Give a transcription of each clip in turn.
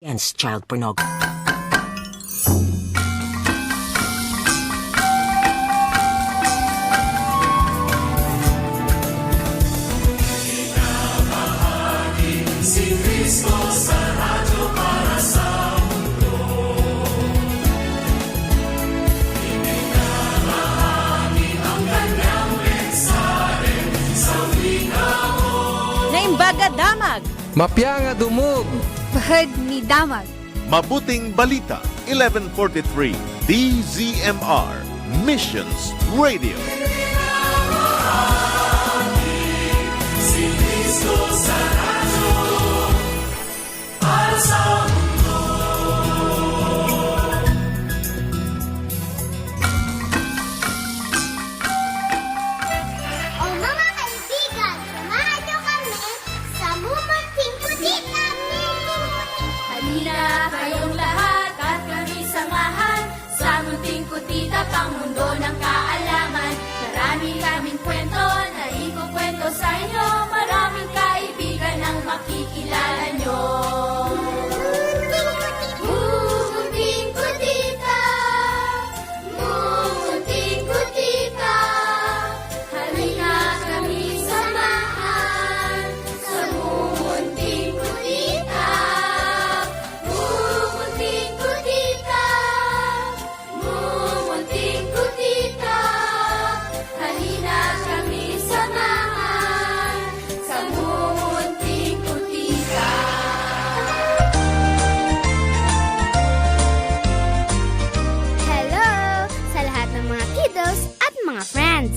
against child pornography. Naimbaga damag, Mapyanga dumog. Bahad ni Damag. Mabuting Balita, 1143, DZMR, Missions Radio. O mga kaibigan, samahan niyo kami sa Mumunting Kutita! Halina kayong lahat at kami samahan sa munting kutita pang mundo ng kaalaman. Marami kaming kwento na ikukwento sa inyo. Maraming kaibigan ang makikilala nyo. Mumunting kutita, mumunting kutita. Halina kami samahan sa mumunting kutita. Mumunting kutita, mumunting kutita. Halina kami samahan sa mumunting kutita. Hello sa lahat ng mga kiddos at mga friends.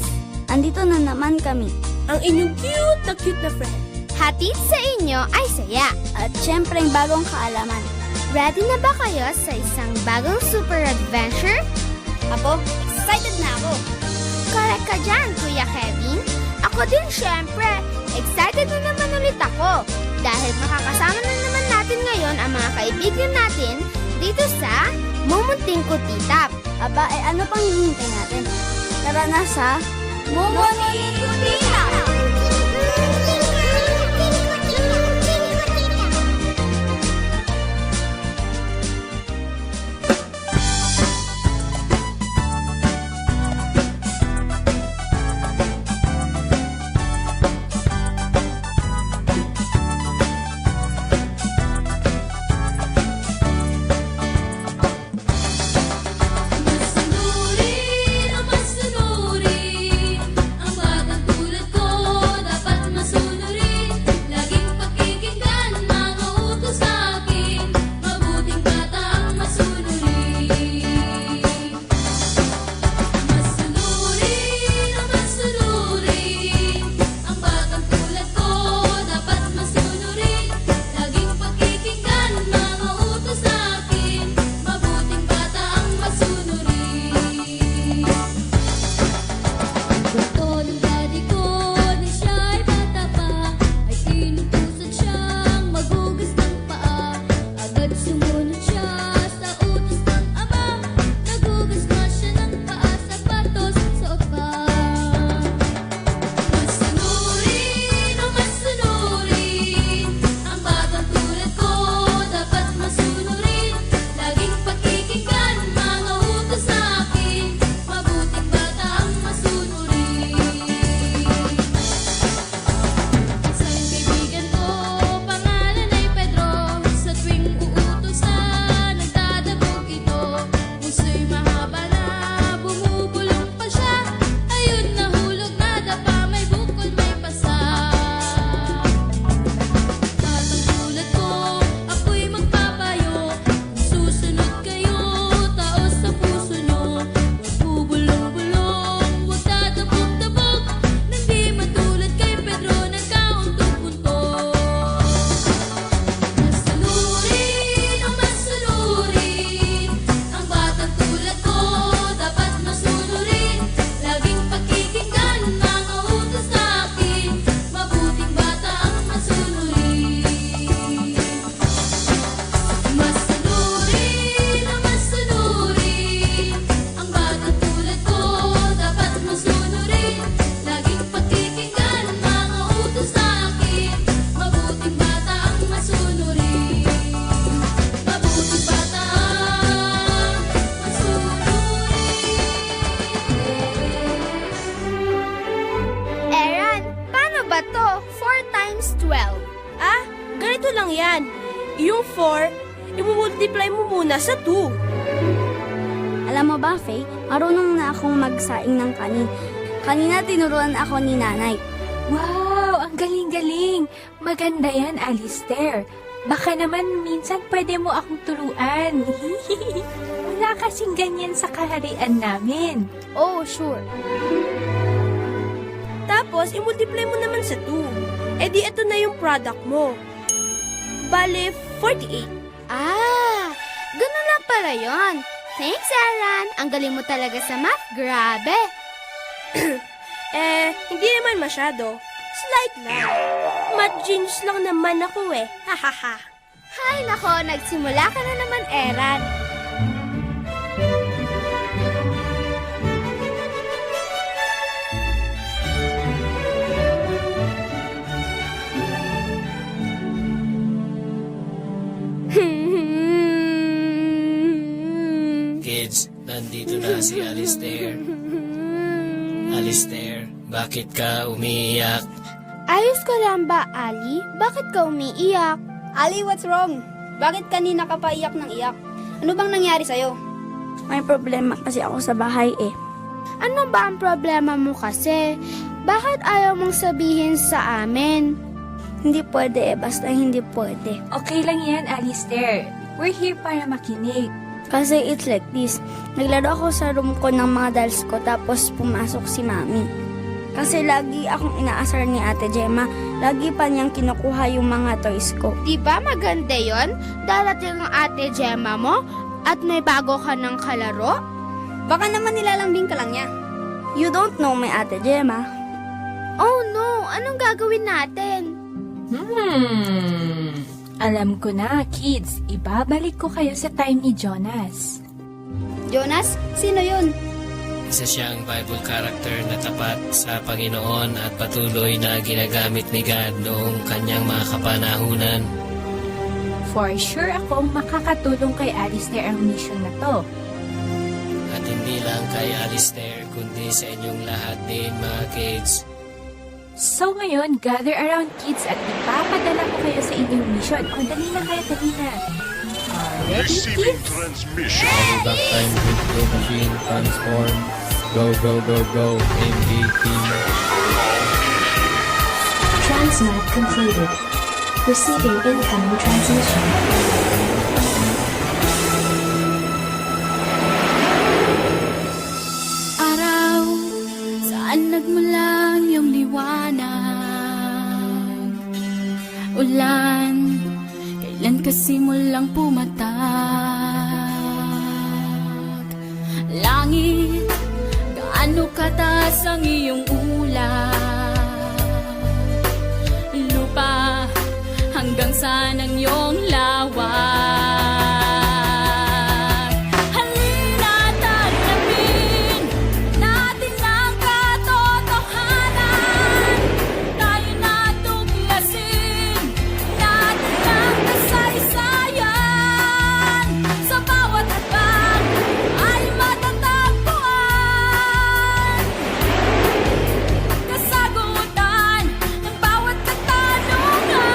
Andito na naman kami. Ang inyong cute na friend. Hatid sa inyo ay saya. At syempre bagong kaalaman. Ready na ba kayo sa isang bagong super adventure? Apo, excited na ako. Correct ka dyan, Kuya Kevin. Ako din syempre. Excited na naman ulit ako. Dahil makakasama na naman natin ngayon ang mga kaibigan natin dito sa Mumunting Kutita. Aba, ano pang hinihintay natin? Tara na sa Mumunting kutita. Masunurin ang batang tulad 4, i-multiply mo muna sa 2. Alam mo ba, Faye, marunong na akong magsaing ng kanin. Kanina tinuruan ako ni nanay. Wow, ang galing-galing. Maganda yan, Alistair. Baka naman minsan pwede mo akong turuan. Wala kasing ganyan sa kaharian namin. Oh, sure. Tapos, i-multiply mo naman sa 2. Eh di ito na yung product mo. Bale, 48. Ah, ganun lang pala yun. Thanks, Aaron. Ang galing mo talaga sa math. Grabe. Hindi naman masyado. Slight lang. Math genius lang naman ako eh. Hahaha. Hay nako, nagsimula ka na naman, Aaron. Kids, nandito na si Alistair. Alistair, bakit ka umiiyak? Ayos ka lang ba, Ali? Bakit ka umiiyak? Ali, what's wrong? Bakit kanina ka pa iyak ng iyak? Ano bang nangyari sa'yo? May problema kasi ako sa bahay eh. Ano ba ang problema mo kasi? Bakit ayaw mong sabihin sa amin? Hindi pwede eh, basta hindi pwede. Okay lang yan, Alistair. We're here para makinig. Kasi it's like this. Naglaro ako sa room ko ng mga dolls ko tapos pumasok si Mami. Kasi lagi akong inaasar ni Ate Gemma. Lagi pa niyang kinukuha yung mga toys ko. Di ba maganda yon? Darating ang Ate Gemma mo at may bago ka ng kalaro? Baka naman nilalambing ka lang niya. You don't know my Ate Gemma. Oh no, anong gagawin natin? Alam ko na, kids. Ibabalik ko kayo sa time ni Jonas. Jonas? Sino yun? Isa siyang Bible character na tapat sa Panginoon at patuloy na ginagamit ni God noong kanyang mga kapanahunan. For sure akong makakatulong kay Alistair ang mission na to. At hindi lang kay Alistair, kundi sa inyong lahat din, mga kids. So ngayon, gather around, kids, at ipapadala ko kayo sa inyong mission. O, dali na kayo, dali na. Ready, kids? transmission. Back time crypto machine transform. Go, go, go, go. MVP. Transmat completed. Receiving incoming transmission. Araw, saan nagmula ang iyong liwanag? Ulan, kailan ka simulang pumatak? Langit, gaano kataas ang iyong ulap? Lupa, hanggang saan ang iyong lawak? Halina at alamin natin ang katotohanan. Tayo na tuklasin natin ang kasaysayan. Sa bawat hakbang ay matatagpuan kasagutan ng bawat katanungan.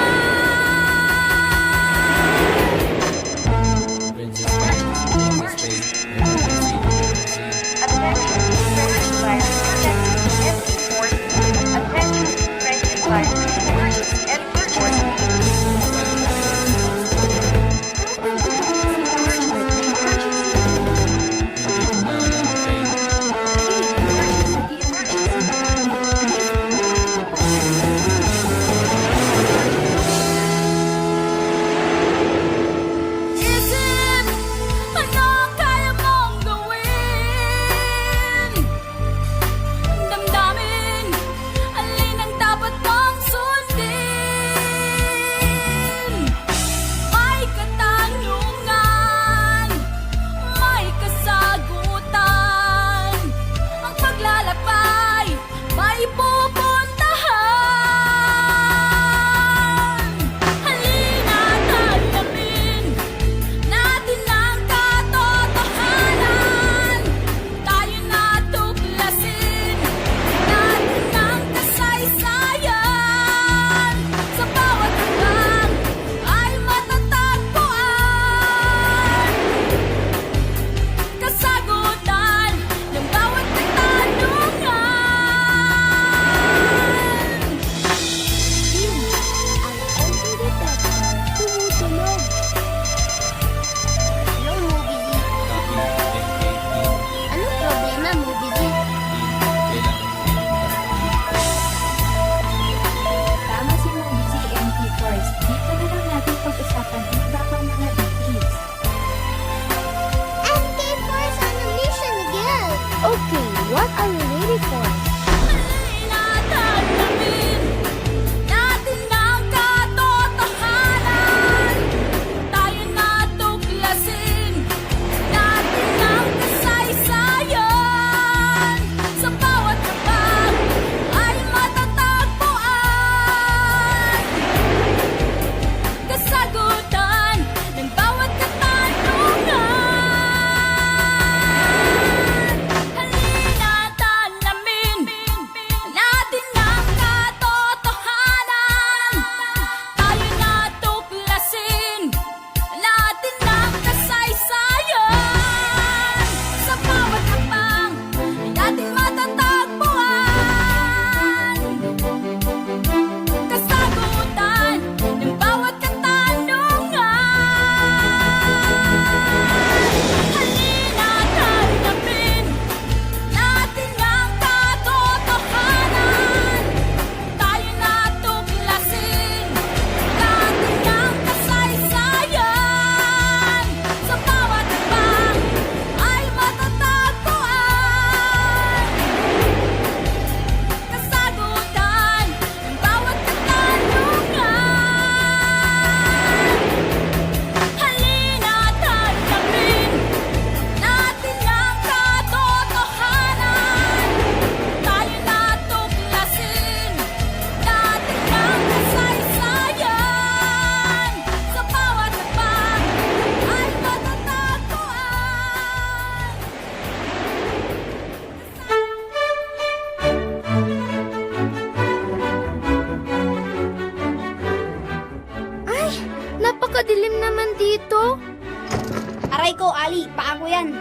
tatay ko, Ali. Paako yan.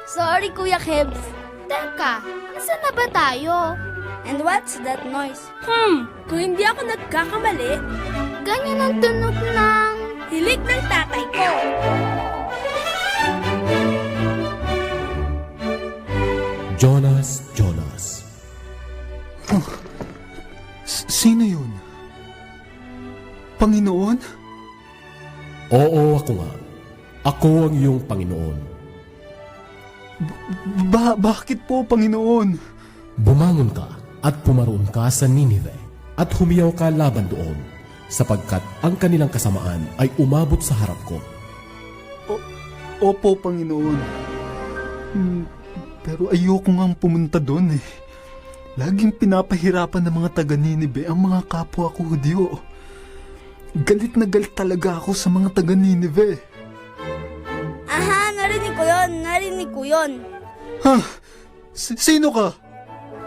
Sorry, Kuya Kebs. Teka, nasa na ba tayo? And what's that noise? Kung hindi ako nagkakamali, Ganyan ang tunog ng... hilik ng tatay ko. Jonas, Jonas. Sino yun? Panginoon? Oo, ako nga. Ako ang iyong Panginoon. Bakit po, Panginoon? Bumangon ka at pumaroon ka sa Ninive at humiyaw ka laban doon, sapagkat ang kanilang kasamaan ay umabot sa harap ko. Opo, Panginoon. Pero ayoko nga pumunta doon eh. Laging pinapahirapan ng mga taga-Ninive ang mga kapwa ko Hudyo. Galit na galit talaga ako sa mga taga-Ninive. Aha, narinig ko yun. Ha? Sino ka?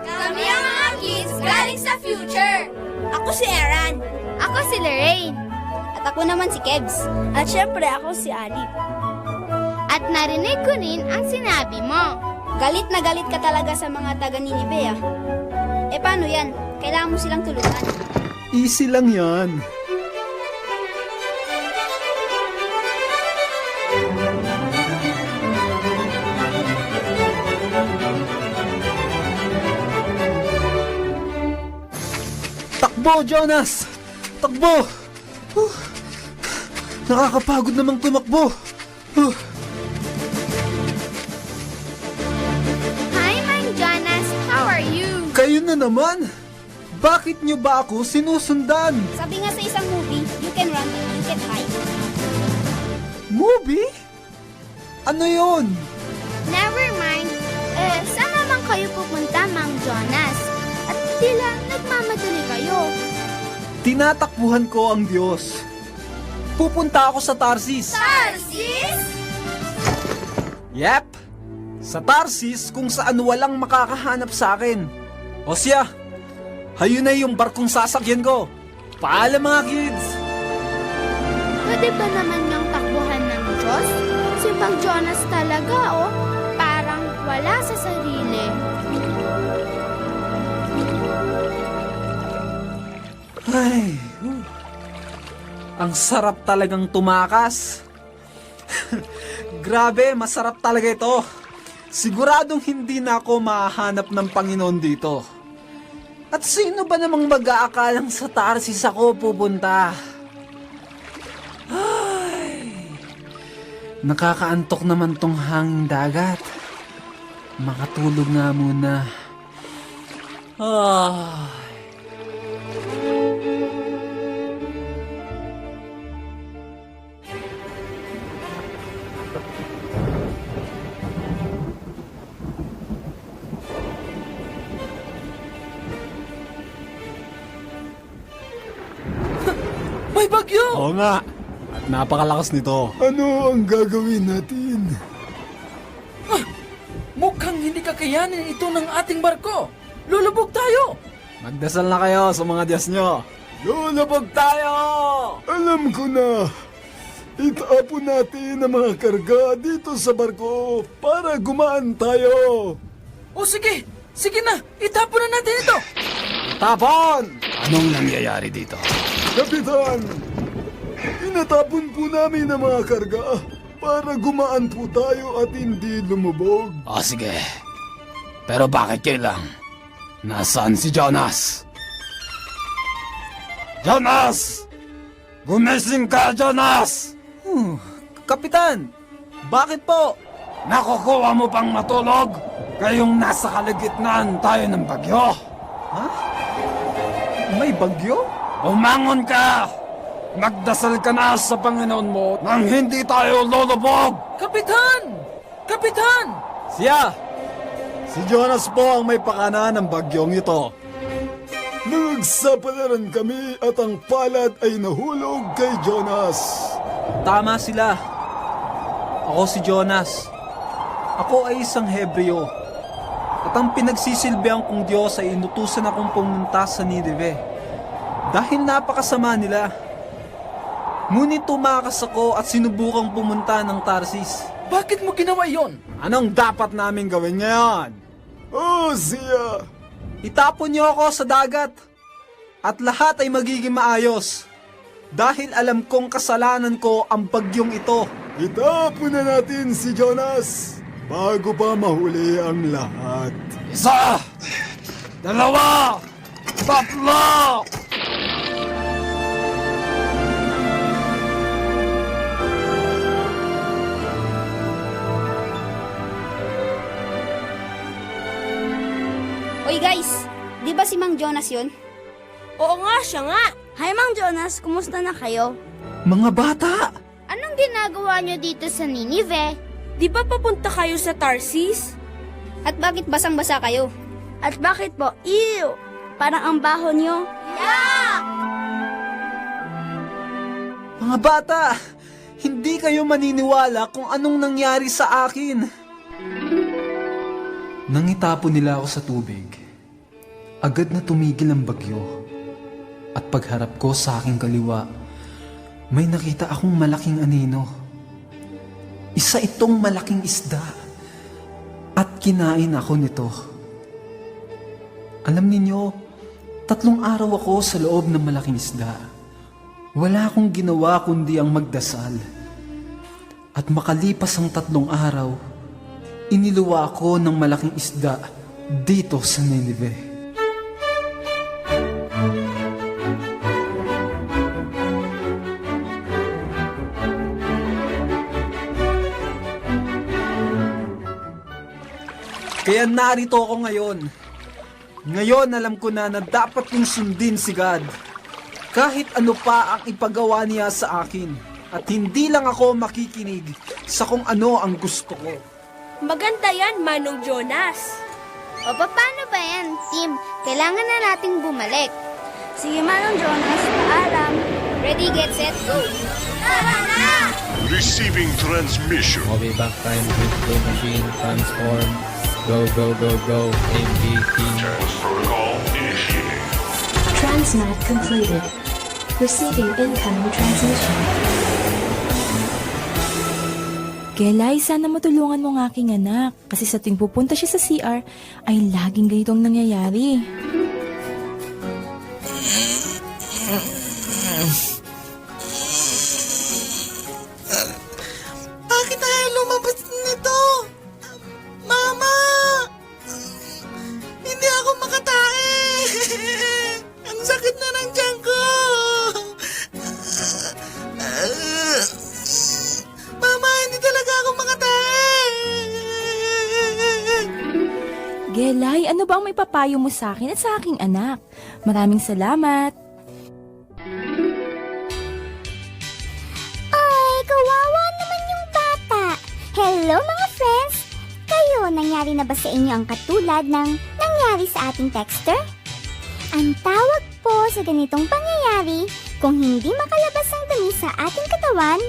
Kami ang mga kids galing sa future. Ako si Aaron. Ako si Lorraine. At ako naman si Kebs. At syempre ako si Ali. At narinig ko rin ang sinabi mo. Galit na galit ka talaga sa mga taga-Ninive ah. Eh paano yan? Kailangan mo silang tulungan. Easy lang yan. Takbo, Jonas! Takbo! Nakakapagod namang tumakbo. Hi, Mang Jonas. How are you? Kayo na naman! Bakit nyo ba ako sinusundan? Sabi nga sa isang movie, you can run, you can hide. Movie? Ano yun? Never mind. Saan naman kayo pupunta, Mang Jonas? At tila nagmamadali kayo. Tinatakbuhan ko ang Diyos. Pupunta ako sa Tarsis. Tarsis? Yep, sa Tarsis kung saan walang makakahanap sa akin. O siya, hayo na yung barkong sasakyan ko. Paalam mga kids! Pwede ba naman niyang takbuhan ng Diyos? Si Mang Jonas talaga, oh. Parang wala sa sarili. Ay, ang sarap talagang tumakas. Grabe, masarap talaga ito. Siguradong hindi na ako mahahanap ng Panginoon dito. At sino ba namang mag-aakalang sa Tarsis ako pupunta? Ay, nakakaantok naman tong hanging dagat. Makatulog nga muna. May bagyo! Oo nga. At napakalakas nito. Ano ang gagawin natin? Mukhang hindi kakayanin ito ng ating barko. Lulubog tayo! Magdasal na kayo sa mga Diyos nyo. Lulubog tayo! Alam ko na. Itapon natin ang mga karga dito sa barko para gumaan tayo. O sige, sige na, itapon na natin ito! Tapon! Anong nangyayari dito? Kapitan, inatapon po namin ang mga karga para gumaan po tayo at hindi lumubog. O sige. Pero bakit kailang? Nasaan si Jonas? Jonas! Gumising ka, Jonas! Kapitan, bakit po? Nakukuha mo pang matulog? Kayong nasa kaligitnaan tayo ng bagyo. May bagyo? Bumangon ka! Magdasal ka na sa Panginoon mo nang hindi tayo lulubog! Kapitan! Kapitan! Siya! Si Jonas po ang may pakana ng bagyong ito. Nagsapalaran kami at ang palad ay nahulog kay Jonas. Tama sila. Ako si Jonas. Ako ay isang Hebreo. At ang pinagsisilbihan kong Diyos ay inutusan akong pumunta sa Ninive. Dahil napakasama nila. Ngunit tumakas ako at sinubukang pumunta ng Tarsis. Bakit mo ginawa yon? Anong dapat namin gawin ngayon? Oh, Zia! Itapon niyo ako sa dagat at lahat ay magiging maayos. Dahil alam kong kasalanan ko ang bagyong ito. Itapon na natin si Jonas bago pa mahuli ang lahat. Isa! Dalawa! Tatlo! Oy guys, di ba si Mang Jonas yun? Oo nga, siya nga. Hi Mang Jonas, kumusta na kayo? Mga bata! Anong ginagawa nyo dito sa Ninive? Di ba papunta kayo sa Tarsis? At bakit basang-basa kayo? At bakit po? Ew! Parang ang baho nyo. Mga bata! Hindi kayo maniniwala kung anong nangyari sa akin. Nang itapon nila ako sa tubig, agad na tumigil ang bagyo. At pagharap ko sa aking kaliwa, may nakita akong malaking anino. Isa itong malaking isda. At kinain ako nito. Alam ninyo, 3 araw ako sa loob ng malaking isda. Wala akong ginawa kundi ang magdasal. At makalipas ang 3 araw, iniluwa ako ng malaking isda dito sa Ninive. Kaya narito ako ngayon. Ngayon alam ko na dapat kong sundin si God. Kahit ano pa ang ipagawa niya sa akin. At hindi lang ako makikinig sa kung ano ang gusto ko. Maganda yan, Manong Jonas. O paano ba yan, Tim? Kailangan na nating bumalik. Sige Manong Jonas, paalam. Ready, get, set, go! Tara na! Receiving transmission. Movie back time, Crypto Machine, transform. Go, go, go, go, MVP. Protocol initiated. Transmat completed. Receiving incoming transmission. Kelay, sana matulungan mo ng aking anak. Kasi sa tuwing pupunta siya sa CR, ay laging ganitong nangyayari. Bakit tayo lumabas nito? Mama! Hindi ako makatae! Ang sakit na ng tiyan ko! Mama, hindi talaga ako makatae! Gelay, ano ba ang may papayo mo sa akin at sa aking anak? Maraming salamat. Ay, kawawa naman yung bata. Hello mga friends! Kayo, nangyari na ba sa inyo ang katulad ng nangyari sa ating texter? Ang tawag po sa ganitong pangyayari kung hindi makalabas ang dumi sa ating katawan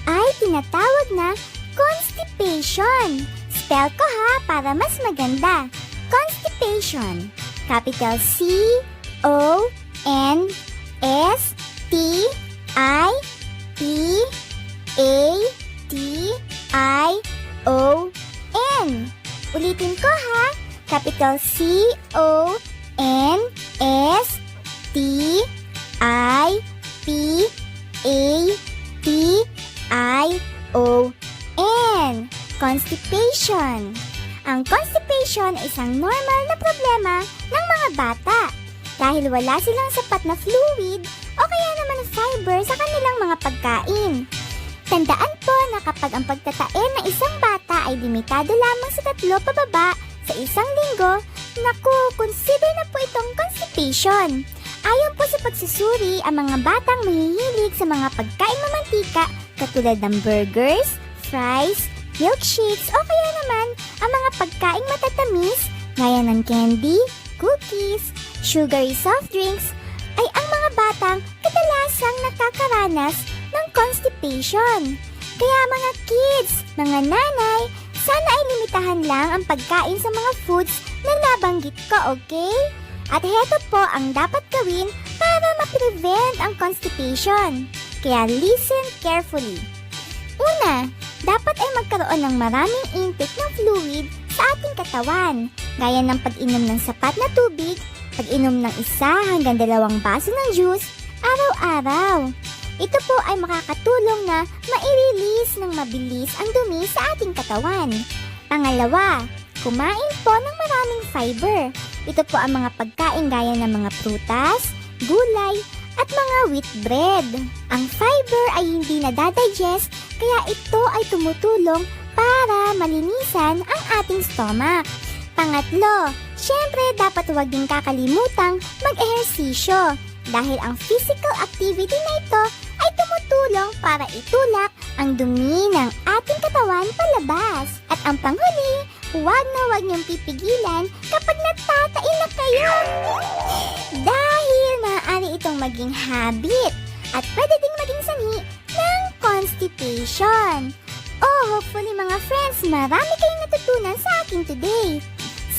ay tinatawag na constipation. Spell ko ha para mas maganda. Constipation. Capital C-O-N-S-T-I-P-A-T-I-O-N. Ulitin ko ha. Capital C-O-N-S-T-I-P-A-T-I-O-N. Constipation. Ang constipation ay isang normal na problema ng mga bata dahil wala silang sapat na fluid o kaya naman fiber sa kanilang mga pagkain. Tandaan po na kapag ang pagtatae ng isang bata ay limitado lamang sa 3 pababa sa isang linggo, naku, consider na po itong constipation. Ayon po sa pagsusuri, ang mga batang mahihilig sa mga pagkain mamantika katulad ng burgers, fries, milkshakes o kaya naman ang mga pagkaing matatamis gaya ng candy, cookies, sugary soft drinks ay ang mga batang kadalasang nakakaranas ng constipation. Kaya mga kids, mga nanay, sana ay limitahan lang ang pagkain sa mga foods na nabanggit ko, okay? At heto po ang dapat gawin para ma-prevent ang constipation. Kaya listen carefully. Una, dapat ay magkaroon ng maraming intake ng fluid sa ating katawan, gaya ng pag-inom ng sapat na tubig, pag-inom ng 1 hanggang 2 baso ng juice araw-araw. Ito po ay makakatulong na mai-release ng mabilis ang dumi sa ating katawan. Pangalawa, kumain po ng maraming fiber. Ito po ang mga pagkain gaya ng mga prutas, gulay, at mga wheat bread. Ang fiber ay hindi nadadigest, kaya ito ay tumutulong para malinisan ang ating stomach. Pangatlo, syempre dapat huwag din kakalimutang mag-ehersisyo dahil ang physical activity na ito ay tumutulong para itulak ang dumi ng ating katawan palabas. At ang panghuli, huwag na huwag niyong pipigilan kapag natatain na kayo. Dahil maaari itong maging habit at pwede ding maging sanhi ng constipation. Oh, hopefully mga friends, marami kayong natutunan sa akin today.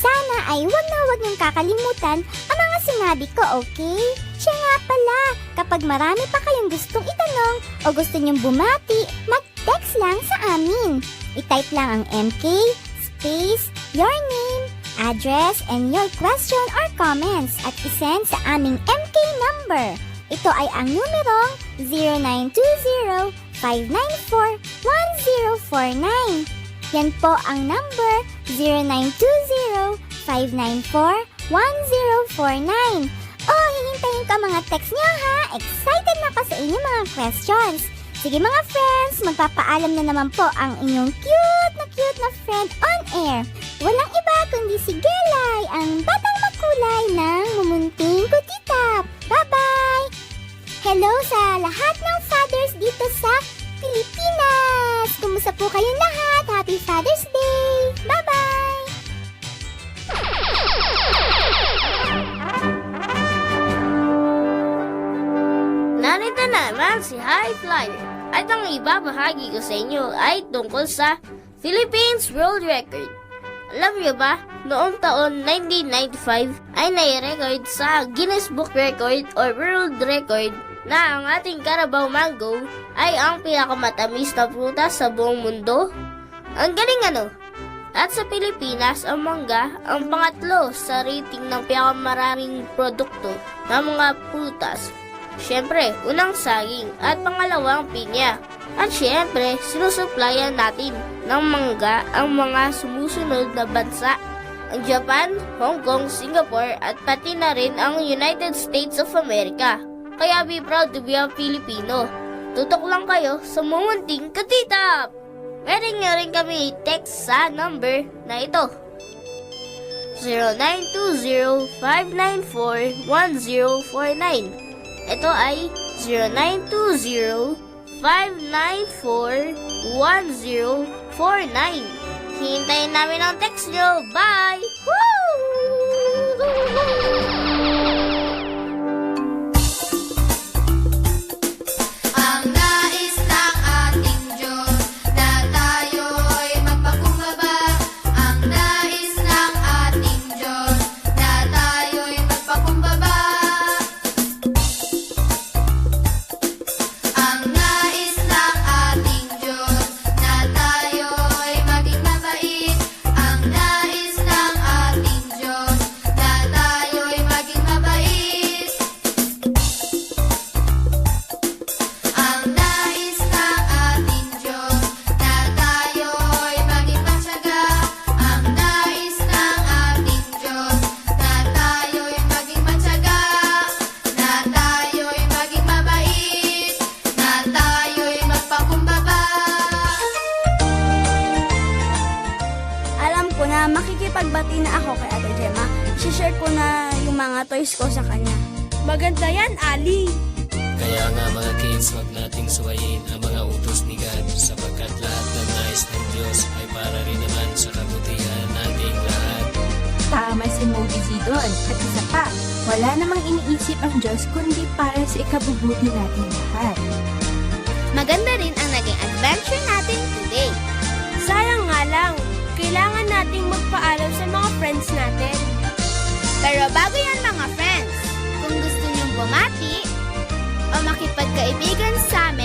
Sana ay huwag na huwag niyong kakalimutan ang mga sinabi ko, okay? Siya nga pala, kapag marami pa kayong gustong itanong o gusto niyong bumati, mag-text lang sa amin. I-type lang ang MK, space, your name, address, and your question or comments at isend sa aming MK number. Ito ay ang numerong 0920-594-1049. Yan po ang number 0920-594-1049. Oh, hihintayin ko mga text niyo ha. Excited na ako sa inyong mga questions. Sige mga friends, magpapaalam na naman po ang inyong cute na friend on air. Walang iba kundi si Gelay, ang batang makulay ng mumunting kutitap. Bye-bye! Hello sa lahat ng fathers dito sa Pilipinas! Kumusta po kayong lahat? Happy Father's Day! Bye-bye! Narito naman si High Flyer at ang ibabahagi ko sa inyo ay tungkol sa Philippines World Record. Alam niyo ba, noong taon 1995 ay nai-record sa Guinness Book Record or World Record na ang ating Carabao Mango ay ang pinakamatamis na prutas sa buong mundo. Ang galing ano? At sa Pilipinas, ang mangga ang pangatlo sa rating ng pinakamaraming produkto ng mga prutas. Siyempre, unang saging at pangalawang pinya. At siyempre, sinusuplayan natin ng mangga ang mga sumusunod na bansa. Ang Japan, Hong Kong, Singapore at pati na rin ang United States of America. Kaya be proud to be a Filipino. Tutok lang kayo sa mumunting katitap! Pwede nyo rin kami text sa number na ito. 0920-594-1049. Ito ay 0920-594-1049. Hintayin namin ang text nyo. Bye! Woo! Ang nais ng ating Diyos na tayo'y magpakumbaba. Ang nais ng ating Diyos na tayo'y magpakumbaba. Ang nais ng ating Diyos na tayo'y maging mabait. Ang nais ng ating Diyos na tayo'y maging mabait. Ang nais ng ating Diyos na tayo'y maging matyaga. Ang nais ng ating Diyos na tayo'y maging matyaga. Na tayo'y maging mabait. Na tayo'y magpakumbaba. Alam ko na makikipagbati na ako kay Ate Gemma. I-share ko na yung mga toys ko sa kanya. Maganda yan, Ali. Kaya nga mga kids, wag nating suwayin ang mga utos ni God sapagkat lahat ng nais ng Diyos ay para rin naman sa kabutihan nating lahat. Tama si Moby doon. At isa pa, wala namang iniisip ang Diyos kundi para sa ikabubuti natin lahat. Maganda rin ang naging adventure natin today. Sayang nga lang, kailangan nating magpaalam sa mga friends natin. Pero bago yan mga friends, kung gusto niyong bumati o makipagkaibigan sa amin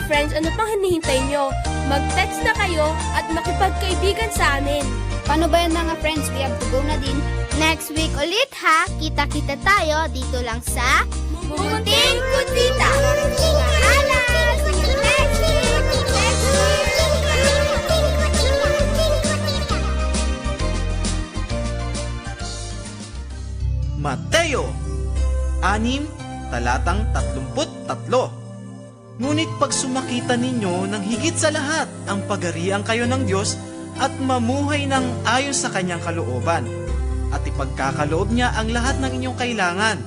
friends, ano pang hinihintay nyo? Mag-text na kayo at makipagkaibigan sa amin. Paano ba yan mga friends? We have to go na din. Next week ulit ha. Kita-kita tayo dito lang sa Munting Kutita. Paalam! See you next week! Mateo 6, talatang 33. Ngunit pag sumakita ninyo ng higit sa lahat ang pagarian kayo ng Diyos at mamuhay ng ayon sa kanyang kalooban, at ipagkakaloob niya ang lahat ng inyong kailangan.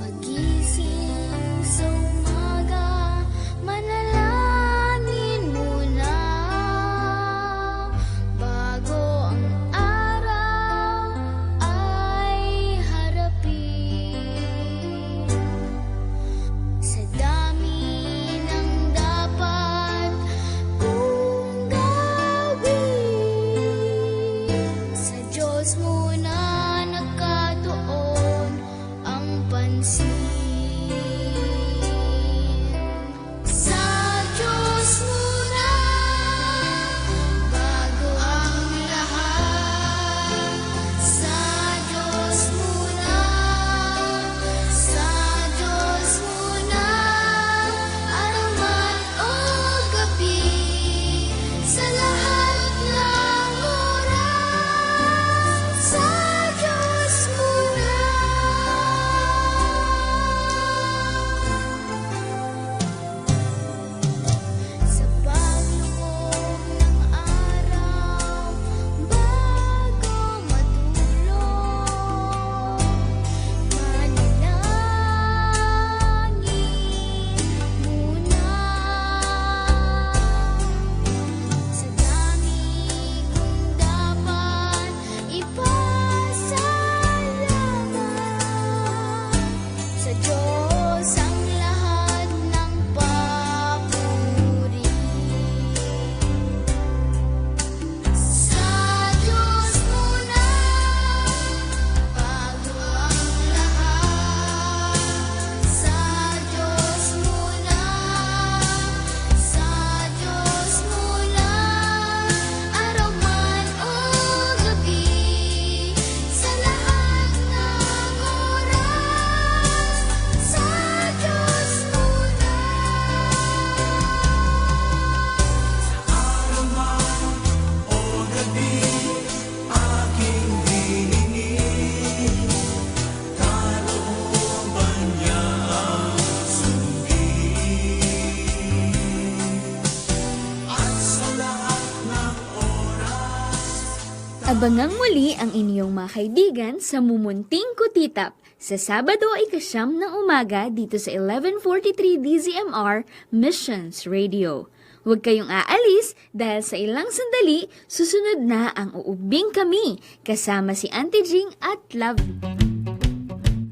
Pagising sa umaga, manalangin muna bago ang araw ay harapin. Sa dami ng dapat kong gawin, sa Diyos muna nakatuon ang pansin. Sa Diyos muna bago ang lahat. Sa Diyos muna, sa Diyos muna, araw man o gabi, sa lahat ng oras. Sa Diyos muna. Sa paglubog ng araw, bago matulog, manalangin muna. Sa dami kong dapat ipasalamat, sa Diyos ang lahat ng papuri. Sa Diyos muna bago ang lahat. Sa Diyos muna, sa Diyos muna, araw man o gabi, sa lahat ng oras. Sa Diyos muna. Abangang muli ang inyong mga kaibigan sa Mumunting Kutitap sa Sabado ay 9 ng umaga dito sa 1143 DZMR Missions Radio. Huwag kayong aalis dahil sa ilang sandali susunod na ang Uubing Kami kasama si Auntie Jing at Love.